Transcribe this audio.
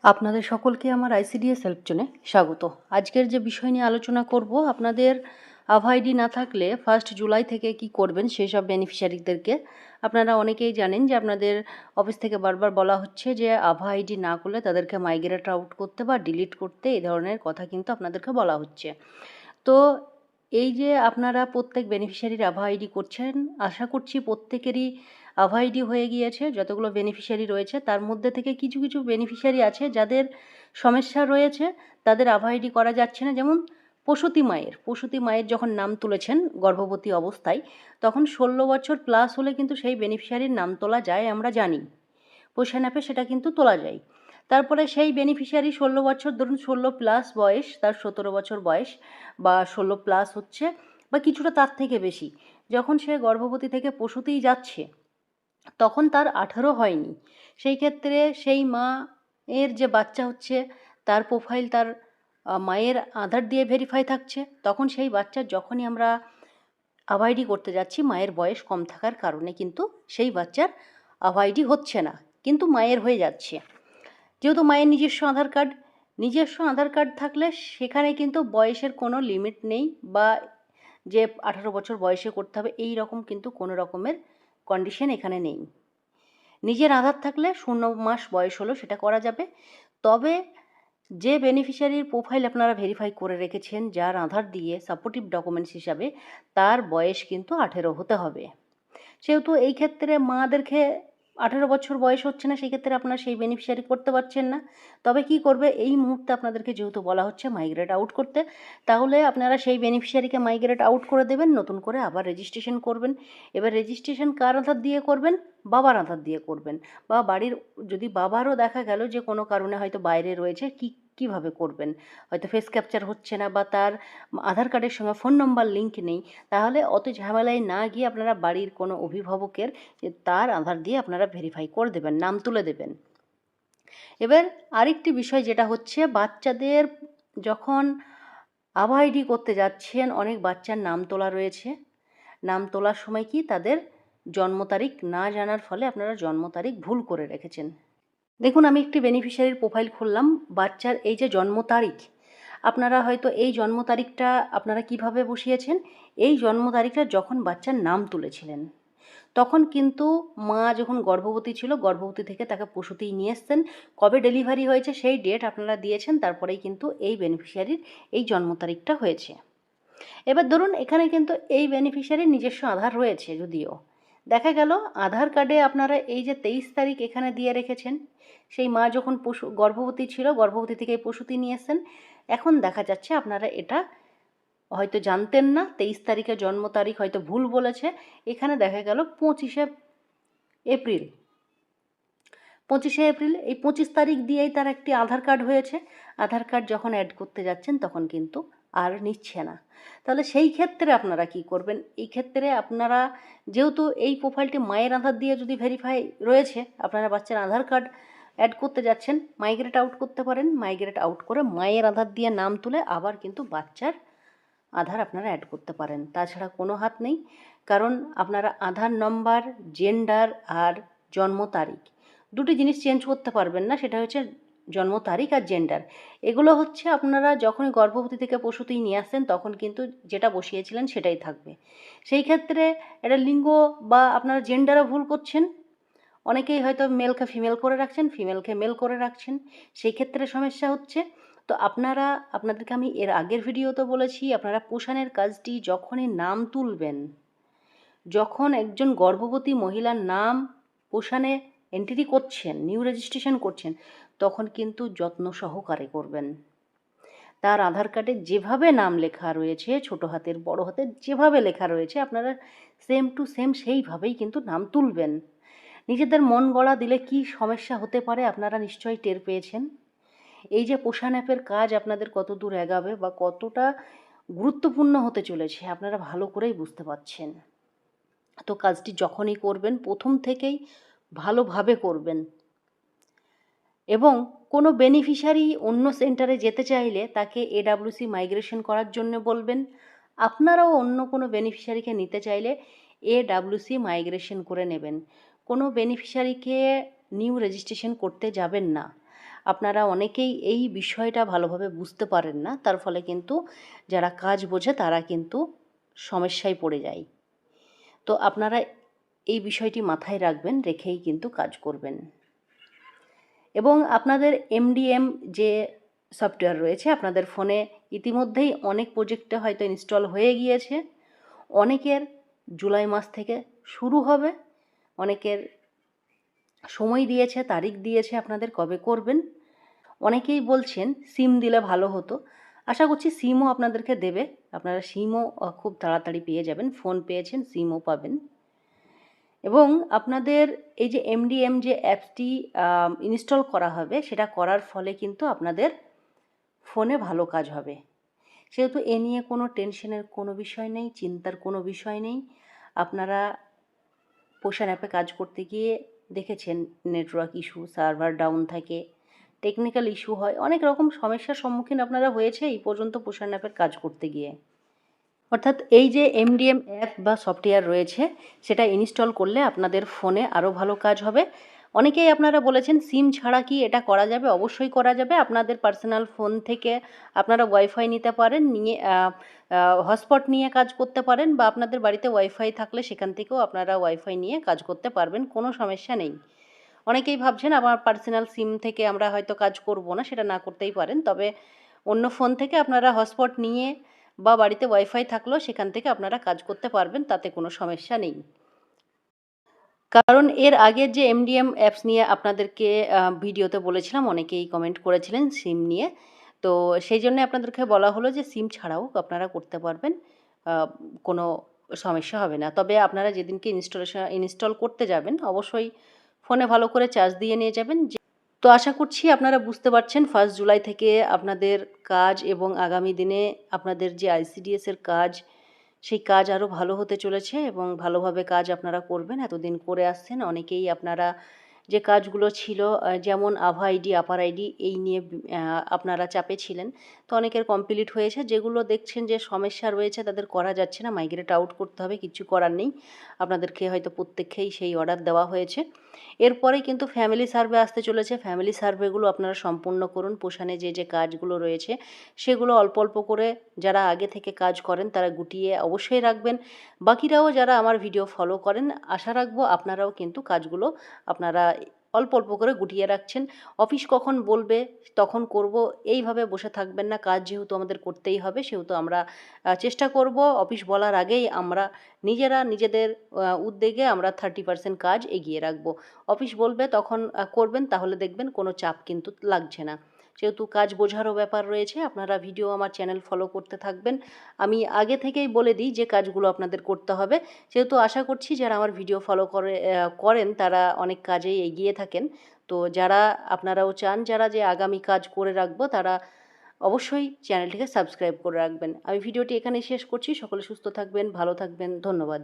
আপনাদের সকলকে আমার আইসিডিএস হেল্প জোনে স্বাগত। আজকের যে বিষয় নিয়ে আলোচনা করব, আপনাদের আভা আইডি না থাকলে 1 জুলাই থেকে কি করবেন সেই সব বেনিফিশিয়ারিদেরকে। আপনারা অনেকেই জানেন যে আপনাদের অফিস থেকে বারবার বলা হচ্ছে যে আভা আইডি না করলে তাদেরকে মাইগ্রেট আউট করতে বা ডিলিট করতে, এই ধরনের কথা কিন্তু আপনাদেরকে বলা হচ্ছে। তো এই যে আপনারা প্রত্যেক বেনিফিশিয়ারির আভা আইডি করছেন, আশা করছি প্রত্যেকেরই আভা আইডি হয়ে গিয়েছে। যতগুলো বেনিফিশিয়ারি রয়েছে তার মধ্যে থেকে কিছু কিছু বেনিফিশিয়ারি আছে যাদের সমস্যা রয়েছে, তাদের আভা আইডি করা যাচ্ছে না। যেমন প্রসূতি মায়ের যখন নাম তুলেছেন গর্ভবতী অবস্থায়, তখন 16 বছর প্লাস হলে কিন্তু সেই বেনিফিশিয়ারির নাম তোলা যায়, আমরা জানি। পোষণ অ্যাপে সেটা কিন্তু তোলা যায়। তারপরে সেই বেনিফিশিয়ারি 16 বছর, ধরুন 16 প্লাস বয়স, তার 17 বছর বয়স বা 16 প্লাস হচ্ছে বা কিছুটা তার থেকে বেশি, যখন সে গর্ভবতী থেকে প্রসূতিই যাচ্ছে তখন তার 18 হয়নি। সেই ক্ষেত্রে সেই মা এর যে বাচ্চা হচ্ছে তার প্রোফাইল তার মায়ের আধার দিয়ে ভেরিফাই থাকছে, তখন সেই বাচ্চার যখনই আমরা আভা আইডি করতে যাচ্ছি মায়ের বয়স কম থাকার কারণে কিন্তু সেই বাচ্চার আভা আইডি হচ্ছে না, কিন্তু মায়ের হয়ে যাচ্ছে। যেহেতু মায়ের নিজস্ব আধার কার্ড থাকলে সেখানে কিন্তু বয়সের কোনো লিমিট নেই, বা যে 18 বছর বয়সে করতে হবে এই রকম কিন্তু কোনো রকমের কন্ডিশন এখানে নেই। নিজের আধার থাকলে 0 মাস বয়স হলো সেটা করা যাবে। তবে যে বেনিফিশিয়ারির প্রোফাইল আপনারা ভেরিফাই করে রেখেছেন যার আধার দিয়ে সাপোর্টিভ ডকুমেন্টস হিসাবে, তার বয়স কিন্তু 18 হতে হবে। সেহেতু এই ক্ষেত্রে মাদেরকে 18 বছর বয়স হচ্ছে না, সেই ক্ষেত্রে আপনারা সেই বেনিফিশিয়ারি করতে পারছেন না। তবে কি করবে, এই মুহূর্তে আপনাদেরকে যেহেতু বলা হচ্ছে মাইগ্রেট আউট করতে, তাহলে আপনারা সেই বেনিফিশিয়ারিকে মাইগ্রেট আউট করে দেবেন, নতুন করে আবার রেজিস্ট্রেশন করবেন। এবার রেজিস্ট্রেশন কার আধার দিয়ে করবেন? বাবার আধার দিয়ে করবেন। বা বাড়ির যদি বাবারও দেখা গেল যে কোনো কারণে হয়তো বাইরে রয়েছে, কিভাবে করবেন? হয়তো ফেস ক্যাপচার হচ্ছে না বা তার আধার কার্ডের সঙ্গে ফোন নম্বর লিঙ্ক নেই, তাহলে অত ঝামেলায় না গিয়ে আপনারা বাড়ির কোনো অভিভাবকের তার আধার দিয়ে আপনারা ভেরিফাই করে দেবেন, নাম তুলে দেবেন। এবার আরেকটি বিষয় যেটা হচ্ছে, বাচ্চাদের যখন আভা আইডি করতে যাচ্ছেন, অনেক বাচ্চার নাম তোলা রয়েছে। নাম তোলার সময় কি তাদের জন্ম তারিখ না জানার ফলে আপনারা জন্ম তারিখ ভুল করে রেখেছেন। দেখুন, আমি একটি বেনিফিশিয়ারির প্রোফাইল খুললাম। বাচ্চার এই যে জন্ম তারিখ, আপনারা হয়তো এই জন্ম তারিখটা আপনারা কিভাবে বসিয়েছেন, এই জন্ম তারিখটা যখন বাচ্চার নাম তুলেছিলেন তখন কিন্তু মা যখন গর্ভবতী ছিল, গর্ভবতী থেকে তাকে প্রসূতিই নিয়ে এসছেন, কবে ডেলিভারি হয়েছে সেই ডেট আপনারা দিয়েছেন, তারপরেই কিন্তু এই বেনিফিশিয়ারির এই জন্ম তারিখটা হয়েছে। এবার ধরুন এখানে কিন্তু এই বেনিফিশিয়ারির নিজস্ব আধার রয়েছে, যদিও দেখা গেল আধার কার্ডে আপনারা এই যে 23 তারিখ এখানে দিয়ে রেখেছেন, সেই মা যখন গর্ভবতী ছিল, গর্ভবতী থেকে প্রসূতি নিয়ে এসছেন, এখন দেখা যাচ্ছে আপনারা এটা হয়তো জানতেন না, 23 তারিখে জন্ম তারিখ হয়তো ভুল বলেছে, এখানে দেখা গেল 25শে এপ্রিল। 25শে এপ্রিল, এই 25 তারিখ দিয়েই তার একটি আধার কার্ড হয়েছে। আধার কার্ড যখন অ্যাড করতে যাচ্ছেন তখন কিন্তু আর নিচ্ছে না। তাহলে সেই ক্ষেত্রে আপনারা কি করবেন? এই ক্ষেত্রে আপনারা যেহেতু এই প্রোফাইলটি মায়ের আধার দিয়ে যদি ভেরিফাই রয়েছে, আপনারা বাচ্চার আধার কার্ড অ্যাড করতে যাচ্ছেন, মাইগ্রেট আউট করতে পারেন। মাইগ্রেট আউট করে মায়ের আধার দিয়ে নাম তুলে আবার কিন্তু বাচ্চার আধার আপনারা অ্যাড করতে পারেন। তাছাড়া কোনো হাত নেই, কারণ আপনারা আধার নম্বর, জেন্ডার আর জন্ম তারিখ দুটি জিনিস চেঞ্জ করতে পারবেন না। সেটা হচ্ছে জন্ম তারিখ আর জেন্ডার। এগুলো হচ্ছে আপনারা যখনই গর্ভবতী থেকে প্রসূতি নিয়ে আসছেন তখন কিন্তু যেটা বসিয়েছিলেন সেটাই থাকবে। সেই ক্ষেত্রে এটা লিঙ্গ বা আপনারা জেন্ডারও ভুল করছেন। অনেকেই হয়তো মেলকে ফিমেল করে রাখছেন, ফিমেলকে মেল করে রাখছেন, সেই ক্ষেত্রে সমস্যা হচ্ছে। তো আপনাদেরকে আমি এর আগের ভিডিওতে বলেছি, আপনারা পোষণের কাজটি যখনই নাম তুলবেন, যখন একজন গর্ভবতী মহিলার নাম পোষণে এন্ট্রি করছেন, নিউ রেজিস্ট্রেশন করছেন, তখন কিন্তু যত্ন সহকারে করবেন। তার আধার কার্ডে যেভাবে নাম লেখা রয়েছে, ছোটো হাতের বড় হাতের যেভাবে লেখা রয়েছে, আপনারা সেম টু সেম সেইভাবেই কিন্তু নাম তুলবেন। নিজেদের মন গড়া দিলে কি সমস্যা হতে পারে আপনারা নিশ্চয়ই টের পেয়েছেন। এই যে পোষণ অ্যাপের কাজ আপনাদের কত দূর এগাবে বা কতটা গুরুত্বপূর্ণ হতে চলেছে আপনারা ভালো করেই বুঝতে পারছেন। তো কাজটি যখনই করবেন প্রথম থেকেই ভালোভাবে করবেন, এবং কোনো বেনিফিশিয়ারি অন্য সেন্টারে যেতে চাইলে তাকে এডাব্লিউসি মাইগ্রেশন করার জন্য বলবেন। আপনারাও অন্য কোনো বেনিফিশিয়ারিকে নিতে চাইলে এডাব্লিউসি মাইগ্রেশন করে নেবেন। কোনো বেনিফিশিয়ারিকে নিউ রেজিস্ট্রেশন করতে যাবেন না। আপনারা অনেকেই এই বিষয়টা ভালোভাবে বুঝতে পারেন না, তার ফলে কিন্তু যারা কাজ বোঝে তারা কিন্তু সমস্যায় পড়ে যায়। তো আপনারা এই বিষয়টি মাথায় রাখবেন, রেখেই কিন্তু কাজ করবেন। এবং আপনাদের এমডিএম যে সফটওয়্যার রয়েছে আপনাদের ফোনে ইতিমধ্যেই অনেক প্রজেক্টে হয়তো ইনস্টল হয়ে গিয়েছে, অনেকের জুলাই মাস থেকে শুরু হবে, অনেকের সময় দিয়েছে, তারিখ দিয়েছে আপনাদের কবে করবেন। অনেকেই বলছেন সিম দিলে ভালো হতো। আশা করছি সিমও আপনাদেরকে দেবে, আপনারা সিমও খুব তাড়াতাড়ি পেয়ে যাবেন। ফোন পেয়েছেন, সিমও পাবেন। এবং আপনাদের এই যে এমডিএম যে অ্যাপসটি ইনস্টল করা হবে, সেটা করার ফলে কিন্তু আপনাদের ফোনে ভালো কাজ হবে। সেহেতু এ নিয়ে কোনো টেনশনের কোনো বিষয় নেই, চিন্তার কোনো বিষয় নেই। আপনারা পোষণ অ্যাপে কাজ করতে গিয়ে দেখেছেন নেটওয়ার্ক ইস্যু, সার্ভার ডাউন থাকে, টেকনিক্যাল ইস্যু হয়, অনেক রকম সমস্যার সম্মুখীন আপনারা হয়েছে এই পর্যন্ত পোষণ অ্যাপের কাজ করতে গিয়ে। অর্থাৎ এই যে এমডিএম অ্যাপ বা সফটওয়্যার রয়েছে, সেটা ইনস্টল করলে আপনাদের ফোনে আরও ভালো কাজ হবে। অনেকেই আপনারা বলেছেন সিম ছাড়া কি এটা করা যাবে? অবশ্যই করা যাবে। আপনাদের পার্সোনাল ফোন থেকে আপনারা ওয়াইফাই নিতে পারেন, নিয়ে হটস্পট নিয়ে কাজ করতে পারেন, বা আপনাদের বাড়িতে ওয়াইফাই থাকলে সেখান থেকেও আপনারা ওয়াইফাই নিয়ে কাজ করতে পারবেন, কোনো সমস্যা নেই। অনেকেই ভাবছেন আমার পার্সোনাল সিম থেকে আমরা হয়তো কাজ করব না, সেটা না করতেই পারেন। তবে অন্য ফোন থেকে আপনারা হটস্পট নিয়ে বা বাড়িতে ওয়াইফাই থাকলেও সেখান থেকে আপনারা কাজ করতে পারবেন, তাতে কোনো সমস্যা নেই। কারণ এর আগের যে এমডিএম অ্যাপস নিয়ে আপনাদেরকে ভিডিওতে বলেছিলাম, অনেকেই কমেন্ট করেছিলেন সিম নিয়ে। তো সেই জন্য আপনাদেরকে বলা হলো যে সিম ছাড়াও আপনারা করতে পারবেন, কোনো সমস্যা হবে না। তবে আপনারা যেদিনকে ইনস্টল করতে যাবেন অবশ্যই ফোনে ভালো করে চার্জ দিয়ে নিয়ে যাবেন। তো আশা করছি আপনারা বুঝতে পারছেন 1 জুলাই থেকে আপনাদের কাজ এবং আগামী দিনে আপনাদের যে আইসিডিএসের কাজ, সেই কাজ আরও ভালো হতে চলেছে এবং ভালোভাবে কাজ আপনারা করবেন। এতদিন করে আসছেন অনেকেই আপনারা, যে কাজগুলো ছিল যেমন আভা আইডি, আপার আইডি, এই নিয়ে আপনারা চাপে ছিলেন। তো অনেকের কমপ্লিট হয়েছে, যেগুলো দেখছেন যে সমস্যা রয়েছে তাদের করা যাচ্ছে না, মাইগ্রেট আউট করতে হবে, কিচ্ছু করার নেই। আপনাদেরকে হয়তো প্রত্যেককেই সেই অর্ডার দেওয়া হয়েছে। এরপরে কিন্তু ফ্যামিলি সার্ভে আসতে চলেছে। ফ্যামিলি সার্ভেগুলো আপনারা সম্পূর্ণ করুন। পোষণে যে যে কাজগুলো রয়েছে সেগুলো অল্প অল্প করে যারা আগে থেকে কাজ করেন তারা গুটিয়ে অবশ্যই রাখবেন। বাকিরাও যারা আমার ভিডিও ফলো করেন, আশা রাখবো আপনারাও কিন্তু কাজগুলো আপনারা অল্প অল্প করে গুটিয়ে রাখছেন। অফিস কখন বলবে তখন করব, এইভাবে বসে থাকবেন না। কাজ যেহেতু আমাদের করতেই হবে, সেহেতু আমরা চেষ্টা করব অফিস বলার আগেই আমরা নিজেরা নিজেদের উদ্যোগে আমরা 30% কাজ এগিয়ে রাখবো। অফিস বলবে তখন করবেন, তাহলে দেখবেন কোনো চাপ কিন্তু লাগছে না। যেহেতু কাজ বোঝারও ব্যাপার রয়েছে, আপনারা ভিডিও আমার চ্যানেল ফলো করতে থাকবেন। আমি আগে থেকেই বলে দিই যে কাজগুলো আপনাদের করতে হবে। যেহেতু আশা করছি যারা আমার ভিডিও ফলো করেন তারা অনেক কাজেই এগিয়ে থাকেন। তো যারা আপনারাও চান যারা যে আগামী কাজ করে রাখবো, তারা অবশ্যই চ্যানেলটিকে সাবস্ক্রাইব করে রাখবেন। আমি ভিডিওটি এখানেই শেষ করছি। সকলে সুস্থ থাকবেন, ভালো থাকবেন। ধন্যবাদ।